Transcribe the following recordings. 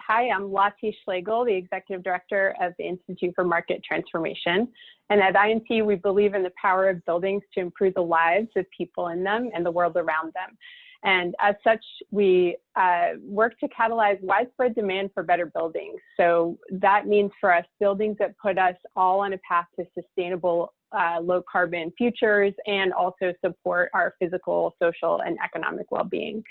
Hi, I'm Lotte Schlegel, the Executive Director of the Institute for Market Transformation. And at INT, we believe in the power of buildings to improve the lives of people in them and the world around them. And as such, we work to catalyze widespread demand for better buildings. So that means for us, buildings that put us all on a path to sustainable, low carbon futures and also support our physical, social, and economic well-being.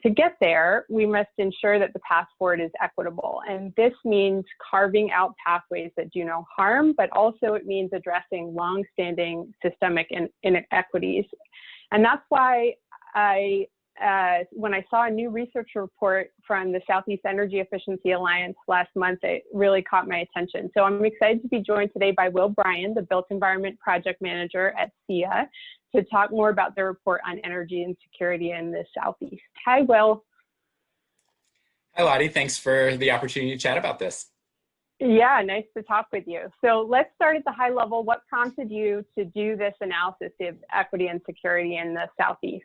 To get there, we must ensure that the path forward is equitable. And this means carving out pathways that do no harm, but also it means addressing long-standing systemic inequities. And that's why when I saw a new research report from the Southeast Energy Efficiency Alliance last month, it really caught my attention. So I'm excited to be joined today by Will Bryan, the Built Environment Project Manager at SEEA, to talk more about the report on energy insecurity in the Southeast. Hi, Will. Hi, Lotte. Thanks for the opportunity to chat about this. Yeah, nice to talk with you. So let's start at the high level. What prompted you to do this analysis of equity and security in the Southeast?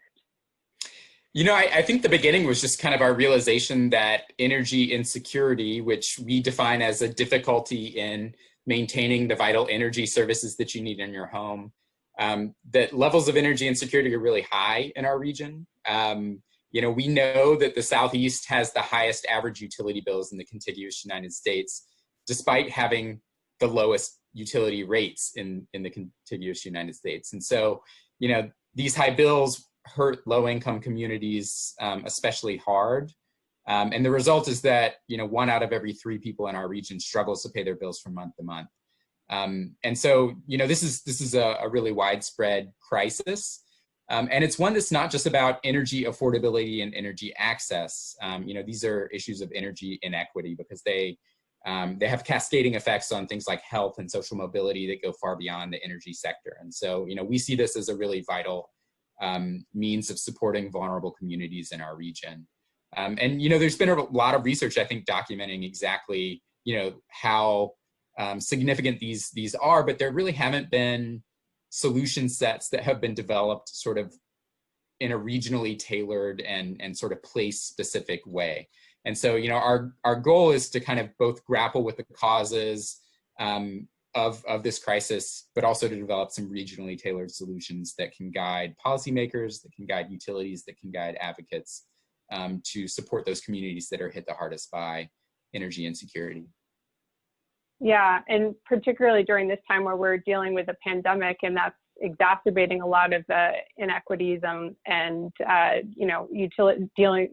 You know, I think the beginning was just kind of our realization that energy insecurity, which we define as a difficulty in maintaining the vital energy services that you need in your home, that levels of energy insecurity are really high in our region. You know, we know that the Southeast has the highest average utility bills in the contiguous United States, despite having the lowest utility rates in the contiguous United States. And so, you know, these high bills hurt low-income communities especially hard. And the result is that, you know, 1 out of every 3 people in our region struggles to pay their bills from month to month. And so, you know, this is a really widespread crisis. And it's one that's not just about energy affordability and energy access. You know, these are issues of energy inequity because they have cascading effects on things like health and social mobility that go far beyond the energy sector. And so, you know, we see this as a really vital means of supporting vulnerable communities in our region. And, you know, there's been a lot of research, I think, documenting exactly, you know, how significant these are, but there really haven't been solution sets that have been developed sort of in a regionally tailored and sort of place-specific way. And so, you know, our goal is to kind of both grapple with the causes of this crisis, but also to develop some regionally tailored solutions that can guide policymakers, that can guide utilities, that can guide advocates to support those communities that are hit the hardest by energy insecurity. Yeah, and particularly during this time where we're dealing with a pandemic, and that's exacerbating a lot of the inequities and you know,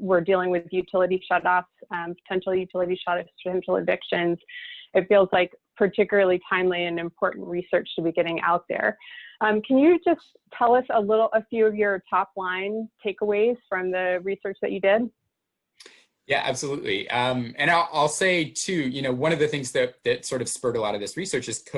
we're dealing with utility shutoffs, potential utility shutoffs, potential evictions. It feels like particularly timely and important research to be getting out there. Can you just tell us a few of your top line takeaways from the research that you did? Yeah, absolutely. And I'll say too, you know, one of the things that sort of spurred a lot of this research is the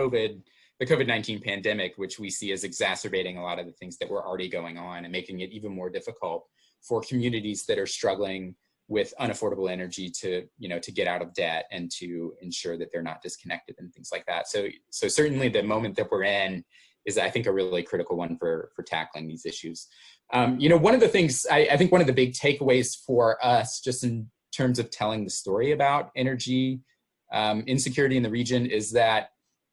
COVID-19 pandemic, which we see as exacerbating a lot of the things that were already going on and making it even more difficult for communities that are struggling with unaffordable energy to, you know, to get out of debt and to ensure that they're not disconnected and things like that. So certainly the moment that we're in is, I think, a really critical one for tackling these issues. You know, one of the things, I think one of the big takeaways for us, just in terms of telling the story about energy insecurity in the region, is that,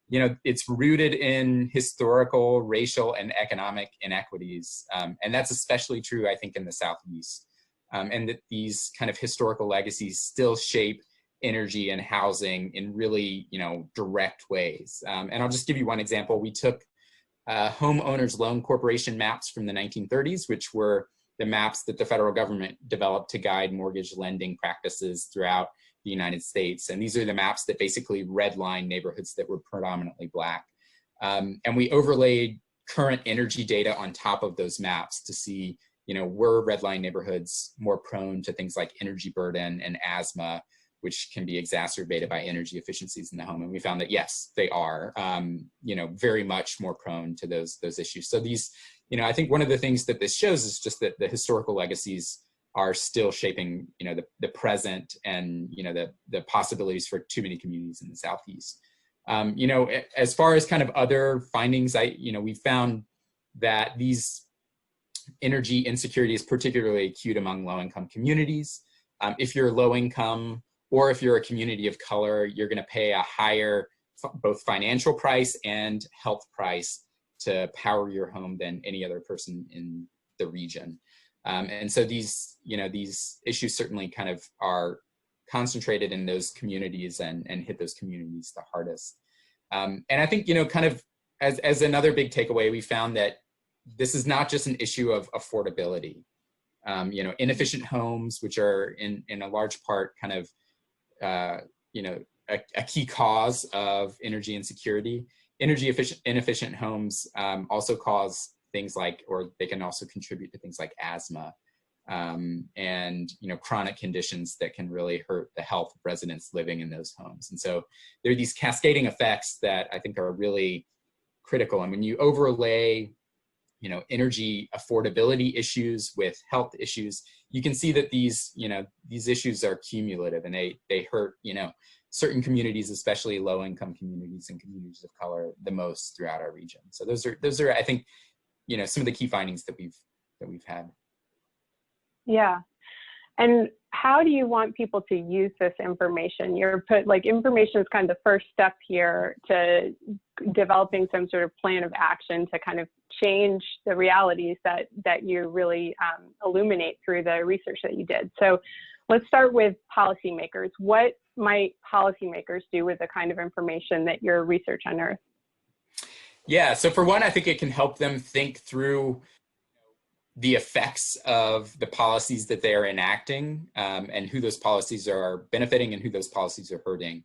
you know, it's rooted in historical, racial, and economic inequities. And that's especially true, I think, in the Southeast. And that these kind of historical legacies still shape energy and housing in really, you know, direct ways. And I'll just give you one example. We took Homeowners Loan Corporation maps from the 1930s, which were the maps that the federal government developed to guide mortgage lending practices throughout the United States. And these are the maps that basically redline neighborhoods that were predominantly Black. And we overlaid current energy data on top of those maps to see, you know, were redline neighborhoods more prone to things like energy burden and asthma, which can be exacerbated by energy efficiencies in the home. And we found that, yes, they are, you know, very much more prone to those issues. So these, you know, I think one of the things that this shows is just that the historical legacies are still shaping, you know, the present and, you know, the possibilities for too many communities in the Southeast. You know, as far as kind of other findings, you know, we found that these energy insecurity is particularly acute among low-income communities. If you're low income or if you're a community of color, you're going to pay a higher both financial price and health price to power your home than any other person in the region. And so these, these issues certainly kind of are concentrated in those communities and hit those communities the hardest. And I think, kind of as another big takeaway, we found that this is not just an issue of affordability. Inefficient homes, which are in a large part kind of, a key cause of energy insecurity. Inefficient homes also cause things like, or they can also contribute to things like asthma and chronic conditions that can really hurt the health of residents living in those homes. And so there are these cascading effects that I think are really critical. And when you overlay energy affordability issues with health issues, you can see that these issues are cumulative, and they hurt certain communities, especially low-income communities and communities of color, the most throughout our region. So those are I think some of the key findings that we've had. Yeah. And how do you want people to use this information? Information is kind of the first step here to developing some sort of plan of action to kind of change the realities that you really illuminate through the research that you did. So let's start with policymakers. What might policymakers do with the kind of information that your research unearthed? Yeah, so for one, I think it can help them think through the effects of the policies that they are enacting, and who those policies are benefiting and who those policies are hurting.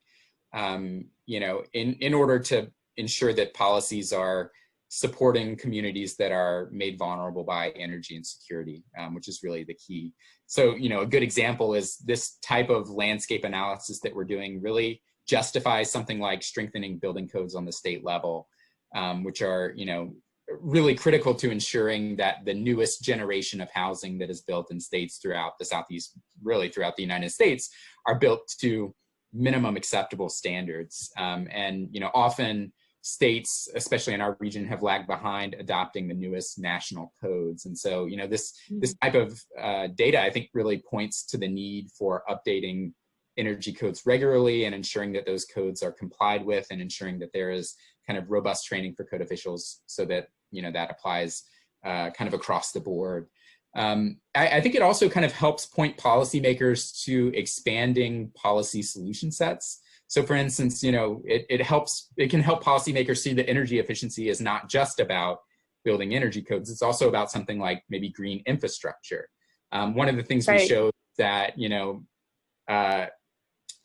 In order to ensure that policies are supporting communities that are made vulnerable by energy insecurity, which is really the key. So, a good example is this type of landscape analysis that we're doing really justifies something like strengthening building codes on the state level, which are, really critical to ensuring that the newest generation of housing that is built in states throughout the Southeast, really throughout the United States, are built to minimum acceptable standards. And often states, especially in our region, have lagged behind adopting the newest national codes. And so, this type of data, I think, really points to the need for updating energy codes regularly and ensuring that those codes are complied with, and ensuring that there is kind of robust training for code officials so that that applies kind of across the board. I think it also kind of helps point policymakers to expanding policy solution sets. So for instance, it can help policymakers see that energy efficiency is not just about building energy codes. It's also about something like maybe green infrastructure. One of the things we showed that,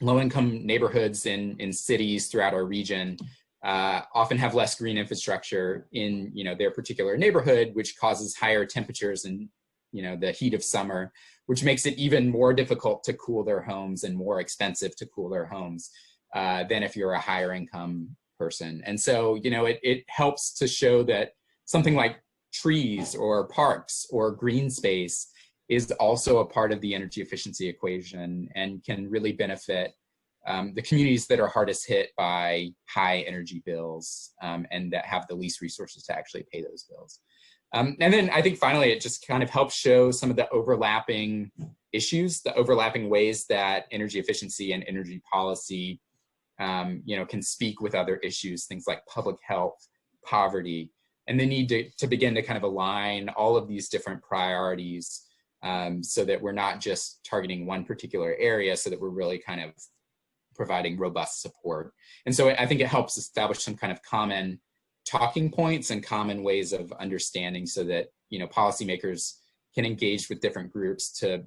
low-income neighborhoods in cities throughout our region often have less green infrastructure in their particular neighborhood, which causes higher temperatures in the heat of summer, which makes it even more difficult to cool their homes and more expensive to cool their homes than if you're a higher income person. And so it helps to show that something like trees or parks or green space is also a part of the energy efficiency equation and can really benefit the communities that are hardest hit by high energy bills and that have the least resources to actually pay those bills. And then I think finally, it just kind of helps show some of the overlapping issues, the overlapping ways that energy efficiency and energy policy can speak with other issues, things like public health, poverty, and the need to begin to kind of align all of these different priorities so that we're not just targeting one particular area, so that we're really kind of providing robust support. And so I think it helps establish some kind of common talking points and common ways of understanding so that, policymakers can engage with different groups to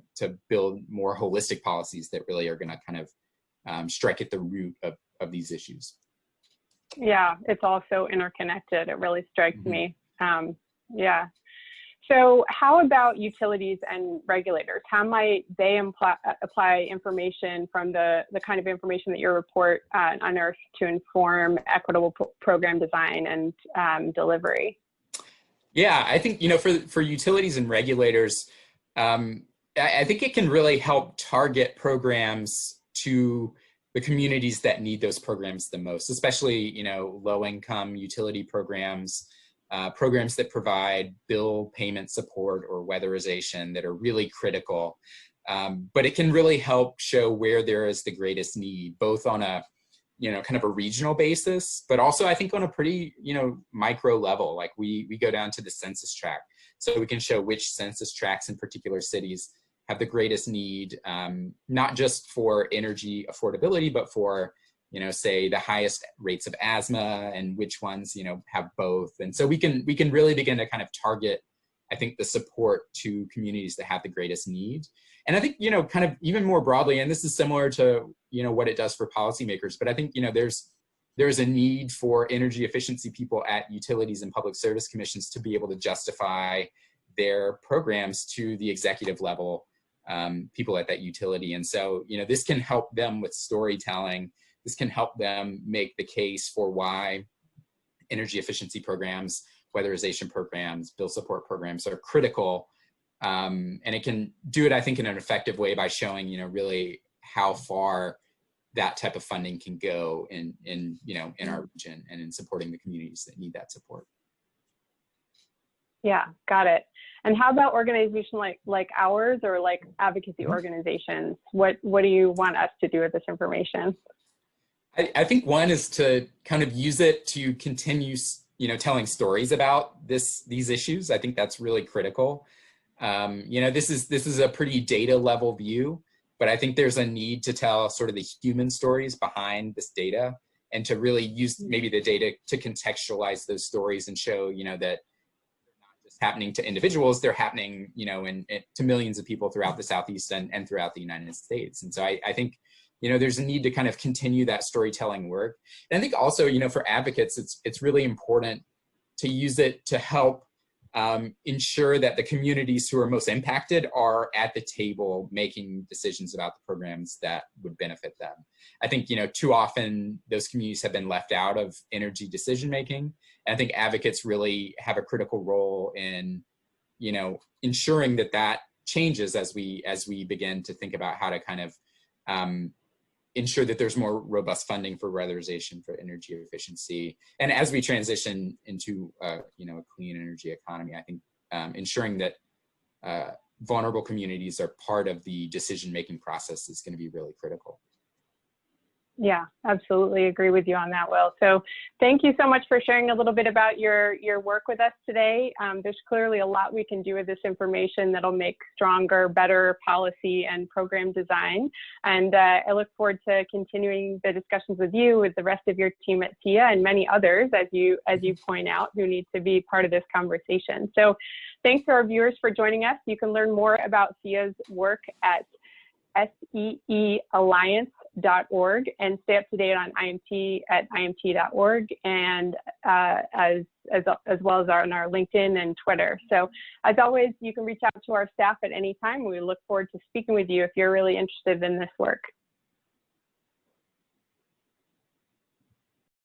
build more holistic policies that really are going to kind of strike at the root of these issues. Yeah, it's all so interconnected. It really strikes me. Yeah. So how about utilities and regulators? How might they apply information from the kind of information that your report unearthed to inform equitable program design and delivery? Yeah, I think, for utilities and regulators, I think it can really help target programs to the communities that need those programs the most, especially, low-income utility programs, programs that provide bill payment support or weatherization that are really critical. But it can really help show where there is the greatest need, both on a, kind of a regional basis, but also I think on a pretty, micro level. Like we go down to the census tract, so we can show which census tracts in particular cities have the greatest need, not just for energy affordability, but for, say the highest rates of asthma, and which ones, have both. And so we can really begin to kind of target, I think, the support to communities that have the greatest need. And I think, kind of even more broadly, and this is similar to, what it does for policymakers, but I think, there's a need for energy efficiency people at utilities and public service commissions to be able to justify their programs to the executive level, people at that utility. And so, this can help them with storytelling. This can help them make the case for why energy efficiency programs, weatherization programs, bill support programs are critical. And it can do it, I think, in an effective way by showing, really how far that type of funding can go in our region and in supporting the communities that need that support. Yeah, got it. And how about organizations like ours, or like advocacy organizations? What do you want us to do with this information? I think one is to kind of use it to continue, telling stories about these issues. I think that's really critical. This is a pretty data level view, but I think there's a need to tell sort of the human stories behind this data, and to really use maybe the data to contextualize those stories and show, that they're not just happening to individuals, they're happening, to millions of people throughout the Southeast and throughout the United States. And so I think, there's a need to kind of continue that storytelling work. And I think also, for advocates, it's really important to use it to help ensure that the communities who are most impacted are at the table making decisions about the programs that would benefit them. I think, too often those communities have been left out of energy decision making. And I think advocates really have a critical role in, ensuring that changes as we begin to think about how to kind of ensure that there's more robust funding for weatherization, for energy efficiency. And as we transition into a clean energy economy, I think ensuring that vulnerable communities are part of the decision-making process is going to be really critical. Yeah, absolutely agree with you on that, Will. So thank you so much for sharing a little bit about your work with us today. There's clearly a lot we can do with this information that'll make stronger, better policy and program design. And I look forward to continuing the discussions with you, with the rest of your team at SEEA, and many others, as you point out, who need to be part of this conversation. So thanks to our viewers for joining us. You can learn more about SEEA's work at SEEAlliance.org and stay up to date on IMT at IMT.org, and as well as on our LinkedIn and Twitter. So as always, you can reach out to our staff at any time. We look forward to speaking with you if you're really interested in this work.